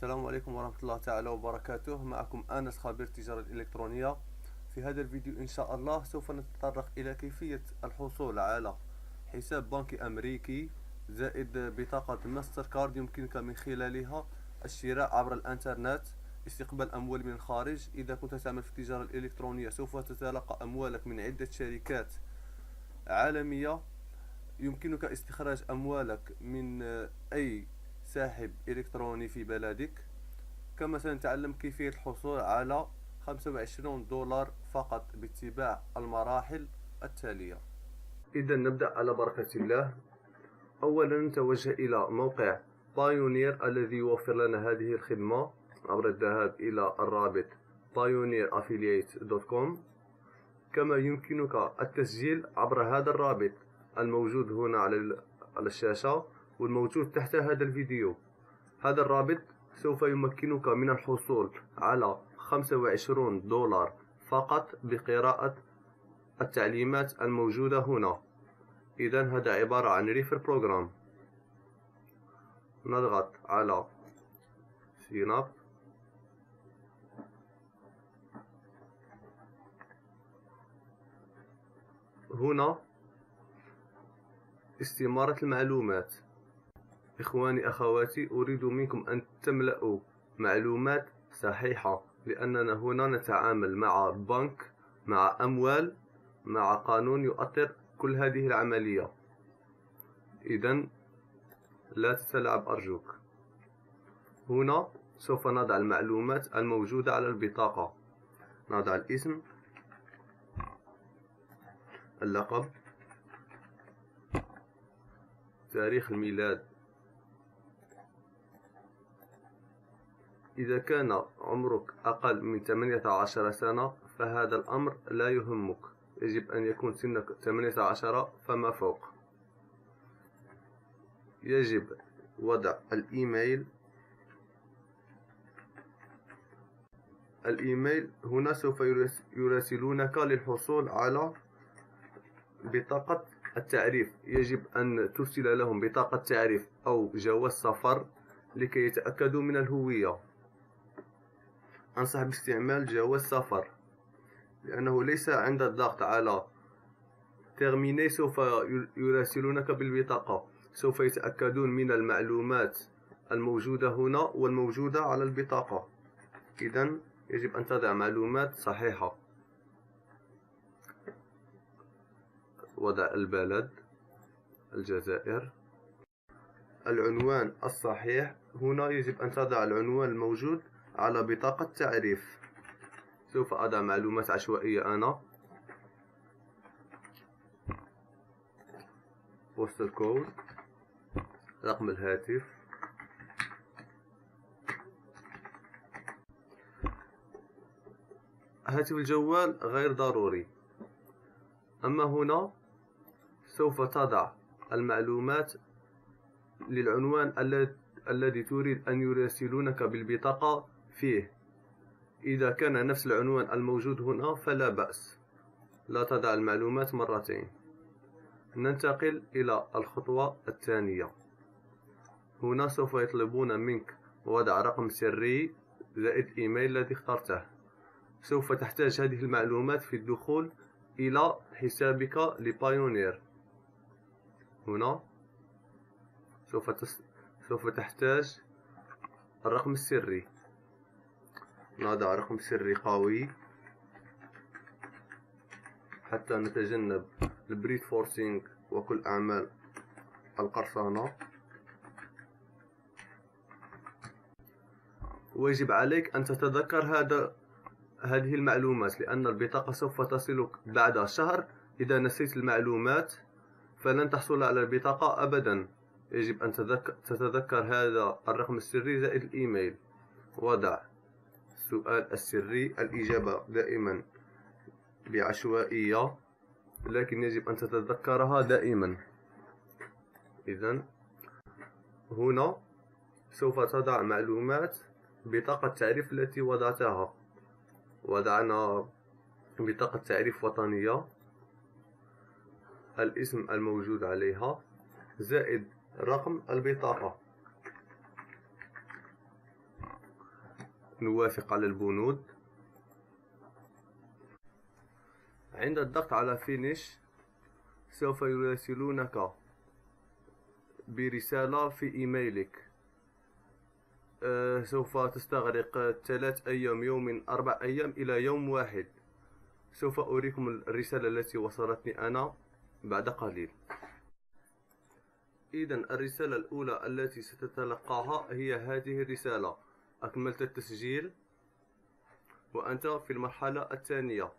السلام عليكم ورحمة الله تعالى وبركاته. معكم أنس خبير التجارة الإلكترونية. في هذا الفيديو إن شاء الله سوف نتطرق إلى كيفية الحصول على حساب بنكي أمريكي زائد بطاقة ماستر كارد يمكنك من خلالها الشراء عبر الإنترنت، استقبال أموال من الخارج. إذا كنت تعمل في التجارة الإلكترونية سوف تتلقى أموالك من عدة شركات عالمية. يمكنك استخراج أموالك من أي ساحب إلكتروني في بلدك. كما سنتعلم كيفية الحصول على 25 دولار فقط باتباع المراحل التالية. إذا نبدأ على بركة الله. أولا نتوجه إلى موقع بايونير الذي يوفر لنا هذه الخدمة عبر الذهاب إلى الرابط pioneeraffiliate.com. كما يمكنك التسجيل عبر هذا الرابط الموجود هنا على الشاشة والموجود تحت هذا الفيديو. هذا الرابط سوف يمكنك من الحصول على 25 دولار فقط بقراءة التعليمات الموجودة هنا. إذن هذا عبارة عن ريفر بروجرام. نضغط على سيناب. هنا استمارة المعلومات. إخواني أخواتي، أريد منكم أن تملأوا معلومات صحيحة، لأننا هنا نتعامل مع بنك، مع أموال، مع قانون يؤطر كل هذه العملية. إذن لا تتلاعب أرجوك. هنا سوف نضع المعلومات الموجودة على البطاقة. نضع الاسم، اللقب، تاريخ الميلاد. إذا كان عمرك أقل من 18 سنة فهذا الأمر لا يهمك، يجب أن يكون سنك 18 فما فوق. يجب وضع الإيميل. هنا سوف يراسلونك للحصول على بطاقة التعريف. يجب أن ترسل لهم بطاقة تعريف أو جواز سفر لكي يتأكدوا من الهوية. أنصح باستعمال جواز سفر، لأنه ليس عند الضغط على تيرميني سوف يراسلونك بالبطاقة. سوف يتأكدون من المعلومات الموجودة هنا والموجودة على البطاقة. إذن يجب أن تضع معلومات صحيحة. وضع البلد الجزائر. العنوان الصحيح. هنا يجب أن تضع العنوان الموجود على بطاقة تعريف. سوف أضع معلومات عشوائية أنا. بوستال كود، رقم الهاتف، هاتف الجوال غير ضروري. أما هنا سوف تضع المعلومات للعنوان الذي تريد أن يراسلونك بالبطاقة فيه. إذا كان نفس العنوان الموجود هنا فلا بأس، لا تضع المعلومات مرتين. ننتقل إلى الخطوة الثانية. هنا سوف يطلبون منك وضع رقم سري زائد إيميل الذي اخترته. سوف تحتاج هذه المعلومات في الدخول إلى حسابك لبايونير. هنا سوف تحتاج الرقم السري. نضع رقم سري قوي حتى نتجنب البريت فورسينج وكل أعمال القرصنة. ويجب عليك أن تتذكر هذه المعلومات، لأن البطاقة سوف تصلك بعد شهر. إذا نسيت المعلومات فلن تحصل على البطاقة أبدا. يجب أن تتذكر هذا الرقم السري زائد الإيميل. وضع السؤال السري. الإجابة دائما بعشوائية، لكن يجب أن تتذكرها دائما. إذن هنا سوف تضع معلومات بطاقة تعريف التي وضعتها. وضعنا بطاقة تعريف وطنية، الاسم الموجود عليها زائد رقم البطاقة. نوافق على البنود. عند الضغط على فينيش سوف يراسلونك برسالة في إيميلك. سوف تستغرق 3 أيام، يوم 4 أيام إلى يوم واحد. سوف أريكم الرسالة التي وصلتني أنا بعد قليل. إذن الرسالة الأولى التي ستتلقاها هي هذه الرسالة: أكملت التسجيل وأنت في المرحلة الثانية.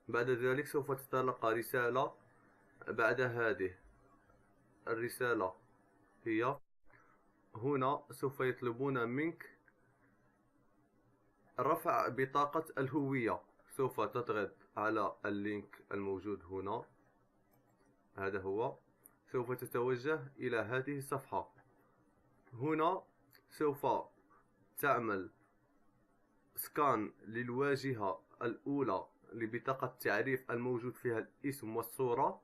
بعد ذلك سوف تتلقى رسالة بعد هذه الرسالة، هي هنا سوف يطلبون منك رفع بطاقة الهوية. سوف تضغط على اللينك الموجود هنا، هذا هو. سوف تتوجه إلى هذه الصفحة. هنا سوف تعمل سكان للواجهة الأولى لبطاقة التعريف الموجود فيها الاسم والصورة،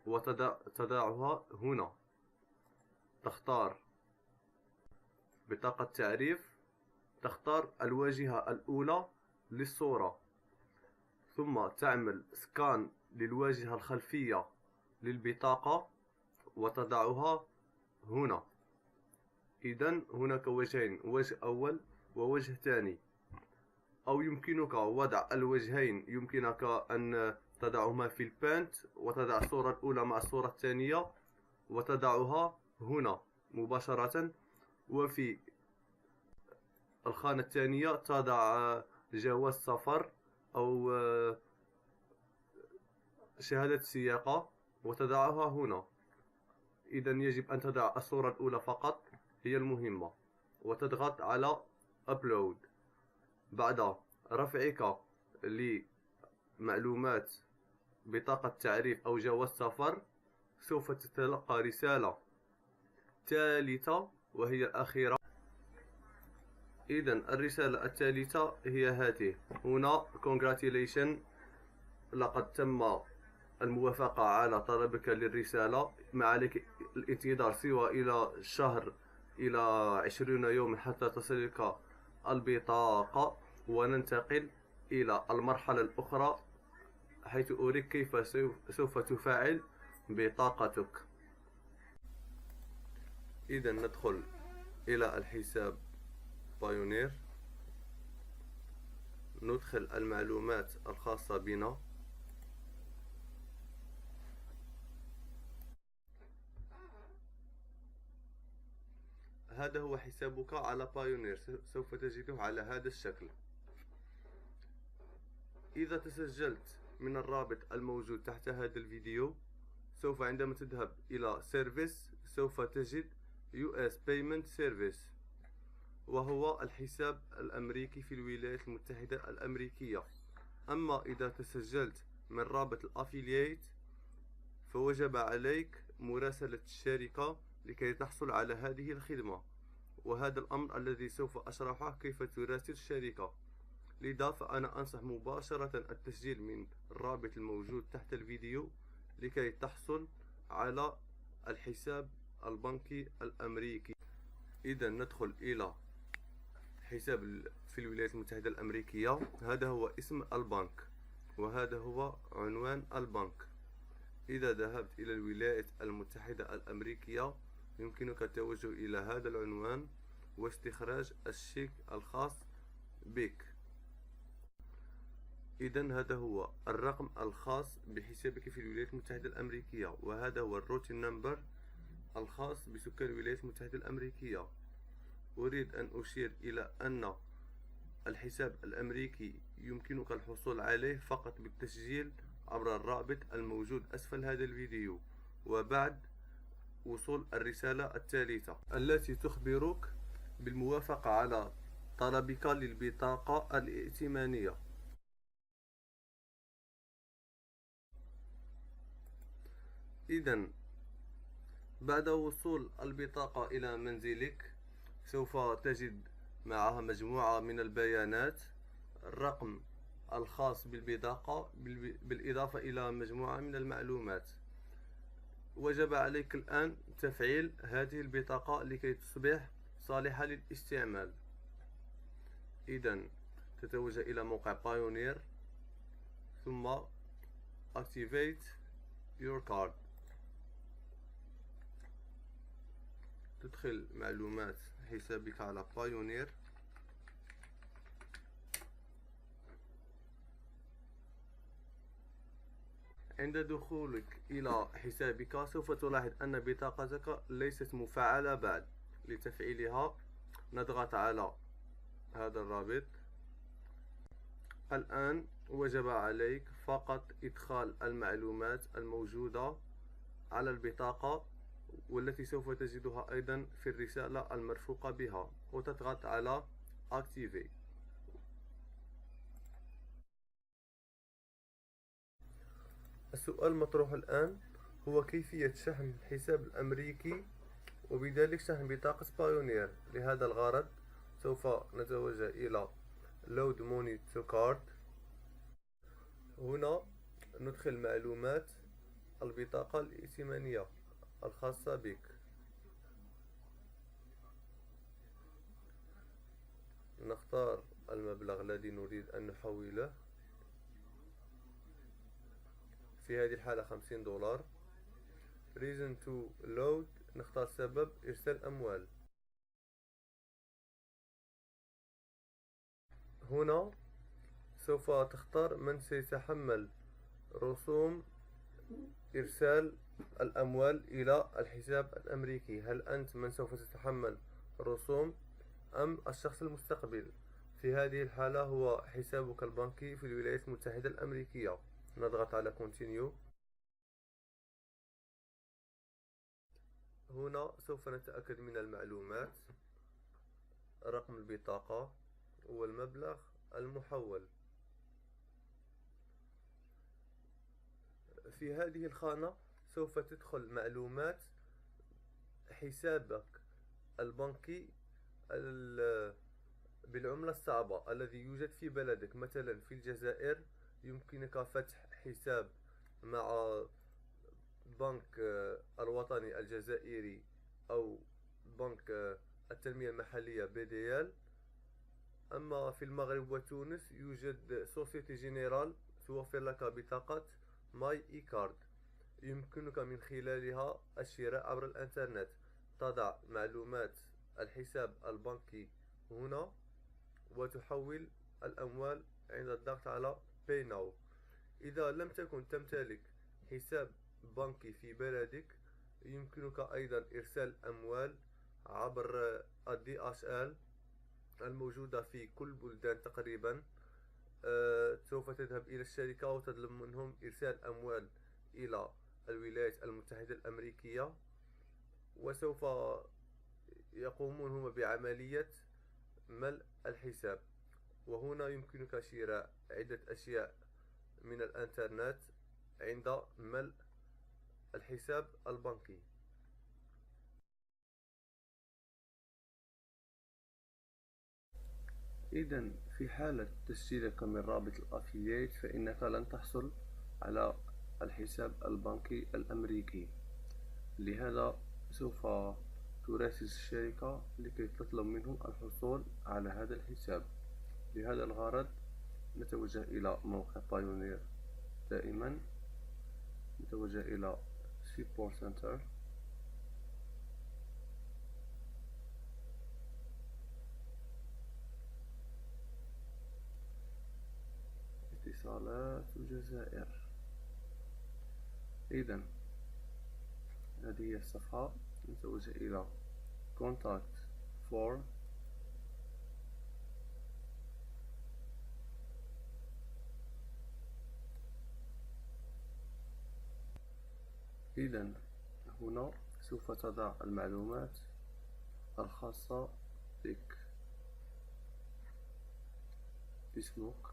وتضعها هنا. تختار بطاقة تعريف، تختار الواجهة الأولى للصورة، ثم تعمل سكان للواجهة الخلفية للبطاقة وتضعها هنا. إذن هناك وجهين، وجه أول ووجه ثاني، أو يمكنك وضع الوجهين. يمكنك أن تضعهما في البانت وتضع الصورة الأولى مع الصورة الثانية وتضعها هنا مباشرة، وفي الخانة الثانية تضع جواز سفر أو شهادة سياقة وتضعها هنا. إذن يجب أن تضع الصورة الأولى فقط، هي المهمة، وتضغط على أبلود. بعد رفعك لمعلومات بطاقة تعريف أو جواز سفر سوف تتلقى رسالة ثالثة وهي الأخيرة. إذن الرسالة الثالثة هي هذه هنا: Congratulations، لقد تم الموافقة على طلبك للرسالة. ما عليك الانتظار سوى إلى شهر إلى 20 يوم حتى تصلك البطاقة، وننتقل إلى المرحلة الأخرى حيث أريك كيف سوف تفعل بطاقتك. إذا ندخل إلى الحساب بايونير، ندخل المعلومات الخاصة بنا. هذا هو حسابك على بايونير، سوف تجده على هذا الشكل. إذا تسجلت من الرابط الموجود تحت هذا الفيديو، سوف عندما تذهب إلى سيرفيس سوف تجد US Payment Service، وهو الحساب الأمريكي في الولايات المتحدة الأمريكية. أما إذا تسجلت من رابط الأفيلييت فوجب عليك مراسلة الشركة لكي تحصل على هذه الخدمة، وهذا الأمر الذي سوف أشرحه كيف تراسل الشركة. لذا فأنا أنصح مباشرة التسجيل من الرابط الموجود تحت الفيديو لكي تحصل على الحساب البنكي الأمريكي. إذا ندخل إلى حساب في الولايات المتحدة الأمريكية. هذا هو اسم البنك وهذا هو عنوان البنك. إذا ذهبت إلى الولايات المتحدة الأمريكية يمكنك التوجه إلى هذا العنوان واستخراج الشيك الخاص بك. إذن هذا هو الرقم الخاص بحسابك في الولايات المتحدة الأمريكية، وهذا هو الروتين نمبر الخاص بسكان الولايات المتحدة الأمريكية. أريد أن أشير إلى أن الحساب الأمريكي يمكنك الحصول عليه فقط بالتسجيل عبر الرابط الموجود أسفل هذا الفيديو، وبعد وصول الرسالة الثالثة التي تخبرك بالموافقة على طلبك للبطاقة الائتمانية. إذن بعد وصول البطاقة إلى منزلك سوف تجد معها مجموعة من البيانات، الرقم الخاص بالبطاقة بالإضافة إلى مجموعة من المعلومات. وجب عليك الآن تفعيل هذه البطاقة لكي تصبح صالحة للاستعمال. إذا تتوجه إلى موقع بايونير ثم activate your card. تدخل معلومات حسابك على بايونير. عند دخولك إلى حسابك سوف تلاحظ أن بطاقتك ليست مفعلة بعد. لتفعيلها نضغط على هذا الرابط. الآن وجب عليك فقط إدخال المعلومات الموجودة على البطاقة والتي سوف تجدها أيضا في الرسالة المرفوقة بها، وتضغط على Activate. السؤال المطروح الآن هو كيفية شحن الحساب الأمريكي وبذلك شحن بطاقة بايونير. لهذا الغرض سوف نتوجه إلى Load Money to Card. هنا ندخل معلومات البطاقة الائتمانية الخاصة بك. نختار المبلغ الذي نريد أن نحوله، في هذه الحالة $50. Reason to load، نختار سبب إرسال أموال. هنا سوف تختار من سيتحمل رسوم إرسال الأموال إلى الحساب الأمريكي. هل أنت من سوف تتحمل رسوم أم الشخص المستقبل؟ في هذه الحالة هو حسابك البنكي في الولايات المتحدة الأمريكية. نضغط على Continue. هنا سوف نتأكد من المعلومات: رقم البطاقة والمبلغ المحول. في هذه الخانة سوف تدخل معلومات حسابك البنكي بالعملة الصعبة الذي يوجد في بلدك. مثلا في الجزائر يمكنك فتح حساب مع بنك الوطني الجزائري أو بنك التنمية المحلية BDL. أما في المغرب وتونس يوجد سوسيتي جينيرال توفر لك بطاقة ماي إي كارد، يمكنك من خلالها الشراء عبر الإنترنت. تضع معلومات الحساب البنكي هنا وتحول الأموال عند الضغط على Pay Now. إذا لم تكن تمتلك حساب بنكي في بلدك يمكنك أيضا إرسال أموال عبر DHL الموجودة في كل بلدان تقريبا. سوف تذهب إلى الشركة وتطلب منهم إرسال أموال إلى الولايات المتحدة الأمريكية، وسوف يقومون هم بعملية ملء الحساب. وهنا يمكنك شراء عدة أشياء من الإنترنت عند ملء الحساب البنكي. إذن في حالة تسجيلك من رابط الأفيليت فإنك لن تحصل على الحساب البنكي الأمريكي. لهذا سوف تراسل الشركة لكي تطلب منهم الحصول على هذا الحساب. لهذا الغرض نتوجه إلى موقع بايونير. دائما نتوجه إلى Support Center. اتصالات الجزائر. إذن هذه هي الصفحة. نتوجه إلى Contact for. إذن هنا سوف تضع المعلومات الخاصة بك: اسمك،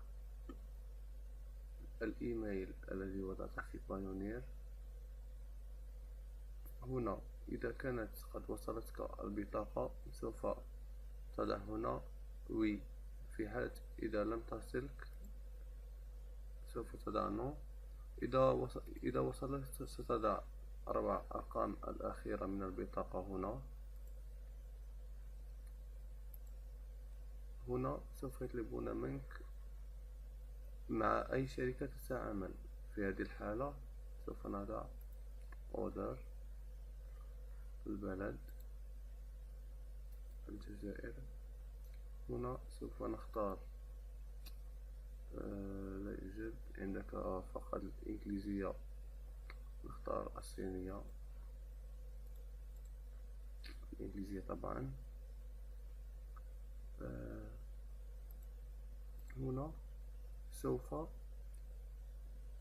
الإيميل الذي وضعته في بايونير. هنا إذا كانت قد وصلتك البطاقة سوف تضع هنا وي. في حالة إذا لم تصلك سوف تضع نو. إذا وصلت ستضع 4 أرقام الأخيرة من البطاقة هنا. هنا سوف يطلبون منك مع أي شركة تتعامل. في هذه الحالة سوف نضع أوردر البلد الجزائر. هنا سوف نختار لا يوجد عندك فقط الإنجليزية، نختار الصينية، الإنجليزية طبعا. هنا سوف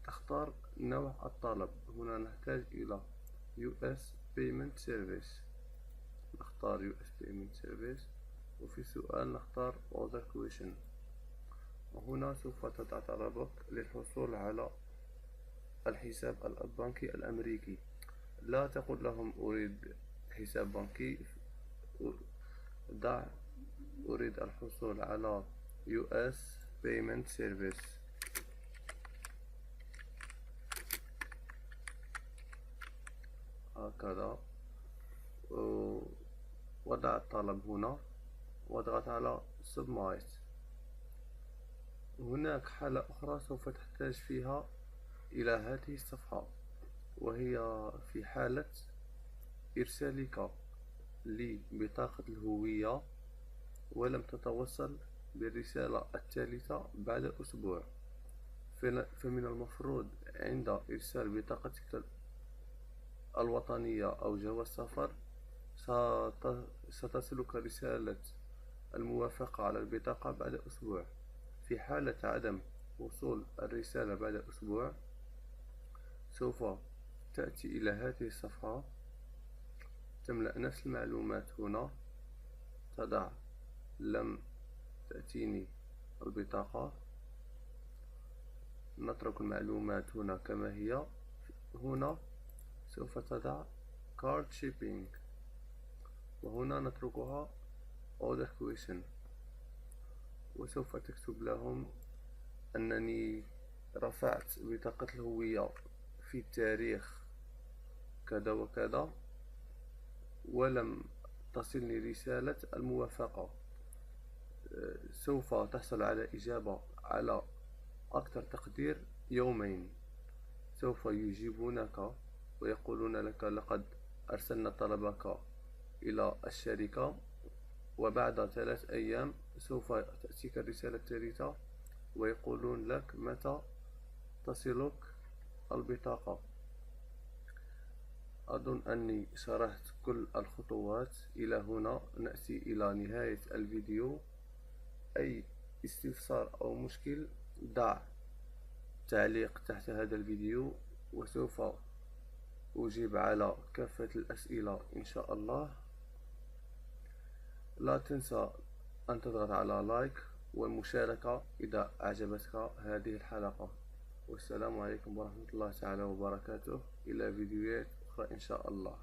تختار نوع الطلب. هنا نحتاج إلى US Payment Service، نختار US Payment Service، وفي سؤال نختار Other Question. وهنا سوف تضع طلبك للحصول على الحساب البنكي الأمريكي. لا تقل لهم أريد حساب بنكي، ضع أريد الحصول على US Payment Service. هكذا، وضع الطلب هنا واضغط على Submit. هناك حالة أخرى سوف تحتاج فيها إلى هذه الصفحة، وهي في حالة إرسالك لبطاقة الهوية ولم تتوصل بالرسالة الثالثة بعد أسبوع. فمن المفروض عند إرسال بطاقتك الوطنية أو جواز سفر ستصلك رسالة الموافقة على البطاقة بعد أسبوع. في حالة عدم وصول الرسالة بعد أسبوع سوف تأتي إلى هذه الصفحة، تملأ نفس المعلومات. هنا تضع لم تأتيني البطاقة، نترك المعلومات هنا كما هي. هنا سوف تضع Card Shipping، وهنا نتركها Other Question، وسوف تكتب لهم أنني رفعت بطاقة الهوية في التاريخ كذا وكذا ولم تصلني رسالة الموافقة. سوف تحصل على إجابة على أكثر تقدير يومين. سوف يجيبونك ويقولون لك لقد أرسلنا طلبك إلى الشركة، وبعد 3 أيام سوف تأتيك الرسالة الثالثة ويقولون لك متى تصلك البطاقة. أظن أني شرحت كل الخطوات. إلى هنا نأتي إلى نهاية الفيديو. أي استفسار أو مشكل ضع تعليق تحت هذا الفيديو، وسوف أجيب على كافة الأسئلة إن شاء الله. لا تنسى أن تضغط على لايك والمشاركة إذا أعجبتك هذه الحلقة. والسلام عليكم ورحمة الله تعالى وبركاته، إلى فيديوهات أخرى إن شاء الله.